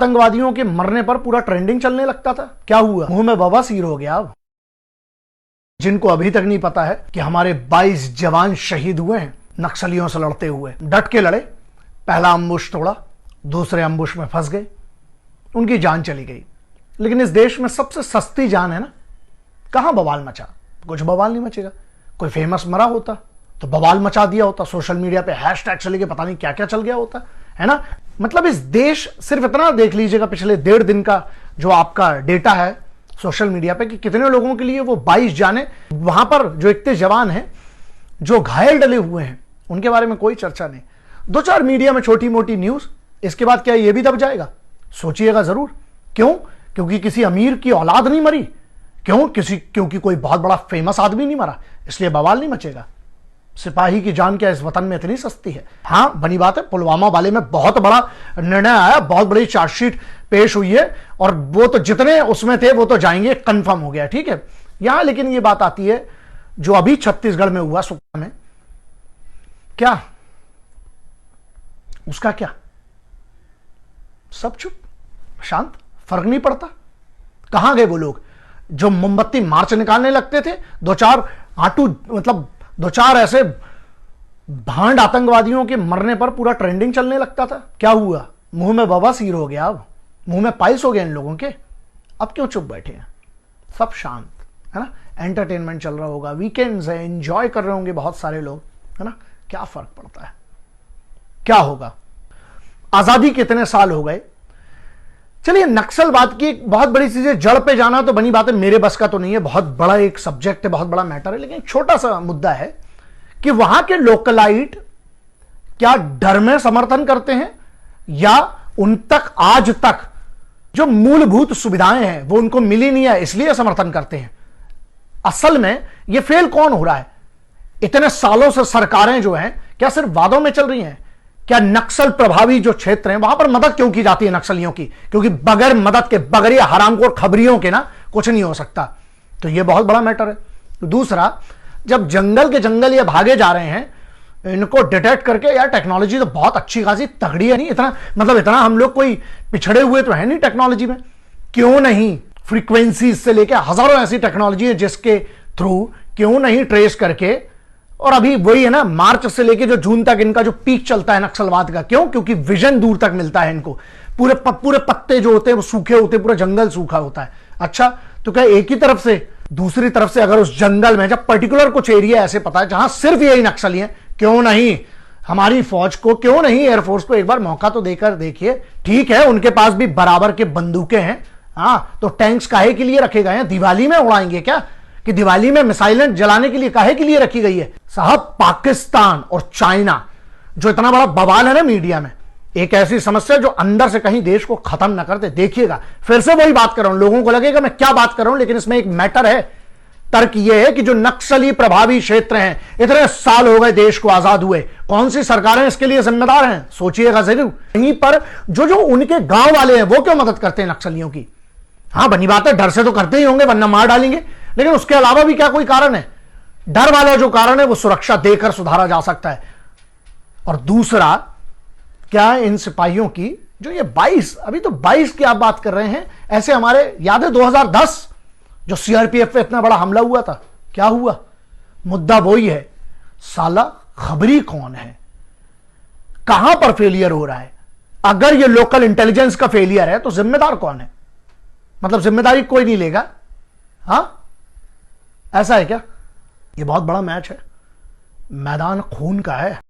आतंकवादियों के मरने पर पूरा ट्रेंडिंग चलने लगता था। क्या हुआ? मुंह में बवासीर हो गया। अब जिनको अभी तक नहीं पता है कि हमारे 22 जवान शहीद हुए हैं नक्सलियों से लड़ते हुए, डट के लड़े, पहला अम्बुश तोड़ा, दूसरे अम्बुश में फंस गए, उनकी जान चली गई। लेकिन इस देश में सबसे सस्ती जान है ना, कहां बवाल मचा? कुछ बवाल नहीं मचेगा। कोई फेमस मरा होता तो बवाल मचा दिया होता, सोशल मीडिया पे हैशटैग चले गए, पता नहीं क्या क्या चल गया होता, है ना। मतलब इस देश, सिर्फ इतना देख लीजिएगा पिछले 1.5 दिन का जो आपका डेटा है सोशल मीडिया पे कि कितने लोगों के लिए वो 22 जाने, वहां पर जो इतने जवान हैं जो घायल डले हुए हैं उनके बारे में कोई चर्चा नहीं। 2-4 मीडिया में छोटी मोटी न्यूज, इसके बाद क्या ये भी दब जाएगा? सोचिएगा जरूर। क्यों? क्योंकि किसी अमीर की औलाद नहीं मरी। क्योंकि कोई बहुत बड़ा फेमस आदमी नहीं मरा, इसलिए बवाल नहीं मचेगा। सिपाही की जान क्या इस वतन में इतनी सस्ती है? हाँ, बनी बात है, पुलवामा वाले में बहुत बड़ा निर्णय आया, बहुत बड़ी चार्जशीट पेश हुई है और वो तो जितने उसमें थे वो तो जाएंगे, कंफर्म हो गया, ठीक है। यहां लेकिन ये बात आती है जो अभी छत्तीसगढ़ में हुआ, सुकमा में, क्या उसका क्या? सब चुप, शांत, फर्क नहीं पड़ता। कहां गए वो लोग जो मोमबत्ती मार्च निकालने लगते थे? 2-4 आटू, मतलब 2-4 ऐसे भांड आतंकवादियों के मरने पर पूरा ट्रेंडिंग चलने लगता था। क्या हुआ? मुंह में बवासीर हो गया, अब मुंह में पाइल्स हो गए इन लोगों के। अब क्यों चुप बैठे हैं? सब शांत, है ना। एंटरटेनमेंट चल रहा होगा, वीकेंड्स है, एंजॉय कर रहे होंगे बहुत सारे लोग, है ना। क्या फर्क पड़ता है? क्या होगा? आजादी कितने साल हो गए। चलिए, नक्सलवाद की एक बहुत बड़ी चीज है, जड़ पे जाना तो बनी बात है, मेरे बस का तो नहीं है, बहुत बड़ा एक सब्जेक्ट है, बहुत बड़ा मैटर है। लेकिन एक छोटा सा मुद्दा है कि वहां के लोकलाइट क्या डर में समर्थन करते हैं या उन तक आज तक जो मूलभूत सुविधाएं हैं वो उनको मिली नहीं है इसलिए समर्थन करते हैं? असल में ये फेल कौन हो रहा है? इतने सालों से सरकारें जो हैं क्या सिर्फ वादों में चल रही हैं? क्या नक्सल प्रभावी जो क्षेत्र हैं वहां पर मदद क्यों की जाती है नक्सलियों की? क्योंकि बगैर मदद के, बगैर हरामखोर खबरियों के ना कुछ नहीं हो सकता। तो ये बहुत बड़ा मैटर है। दूसरा, जब जंगल के जंगल ये भागे जा रहे हैं, इनको डिटेक्ट करके, यार टेक्नोलॉजी तो बहुत अच्छी खासी तगड़ी है, नहीं इतना हम लोग कोई पिछड़े हुए तो है नहीं टेक्नोलॉजी में। क्यों नहीं फ्रीक्वेंसीज से लेकर हजारों ऐसी टेक्नोलॉजी है जिसके थ्रू क्यों नहीं ट्रेस करके, और अभी वही है ना, मार्च से लेके जो जून तक इनका जो पीक चलता है नक्सलवाद का। क्यों? क्योंकि विजन दूर तक मिलता है इनको। पूरे पत्ते जो होते हैं वो सूखे होते हैं, पूरा जंगल सूखा होता है। अच्छा, तो क्या एक ही तरफ से, दूसरी तरफ से अगर उस जंगल में जब पर्टिकुलर कुछ एरिया ऐसे पता है जहां सिर्फ यही नक्सली हैं, क्यों नहीं हमारी फौज को, क्यों नहीं एयरफोर्स को एक बार मौका तो देकर देखिए। ठीक है, उनके पास भी बराबर के बंदूकें हैं, हाँ, तो टैंक्स काहे के लिए रखे गए हैं? दिवाली में उड़ाएंगे क्या? कि दिवाली में मिसाइलें जलाने के लिए काहे के लिए रखी गई है? साहब, पाकिस्तान और चाइना जो इतना बड़ा बवाल है ना मीडिया में, एक ऐसी समस्या जो अंदर से कहीं देश को खत्म ना करते। देखिएगा, फिर से वही बात कर रहा हूं, लोगों को लगेगा मैं क्या बात कर रहा हूं, लेकिन इसमें एक मैटर है। तर्क यह है कि जो नक्सली प्रभावी क्षेत्र हैं, इतने साल हो गए देश को आजाद हुए, कौन सी सरकारें इसके लिए जिम्मेदार हैं? सोचिएगा जरूर। यहीं पर जो उनके गांव वाले हैं वो क्यों मदद करते हैं नक्सलियों की? हाँ, बनी बात है, डर से तो करते ही होंगे वरना मार डालेंगे, लेकिन उसके अलावा भी क्या कोई कारण है? डर वाला जो कारण है वो सुरक्षा देकर सुधारा जा सकता है। और दूसरा, क्या इन सिपाहियों की जो ये 22, अभी तो 22 की आप बात कर रहे हैं, ऐसे हमारे याद है 2010 जो सीआरपीएफ पे इतना बड़ा हमला हुआ था, क्या हुआ? मुद्दा वही है, साला खबरी कौन है? कहां पर फेलियर हो रहा है? अगर ये लोकल इंटेलिजेंस का फेलियर है तो जिम्मेदार कौन है? मतलब जिम्मेदारी कोई नहीं लेगा? हां, ऐसा है क्या? ये बहुत बड़ा मैच है, मैदान खून का है।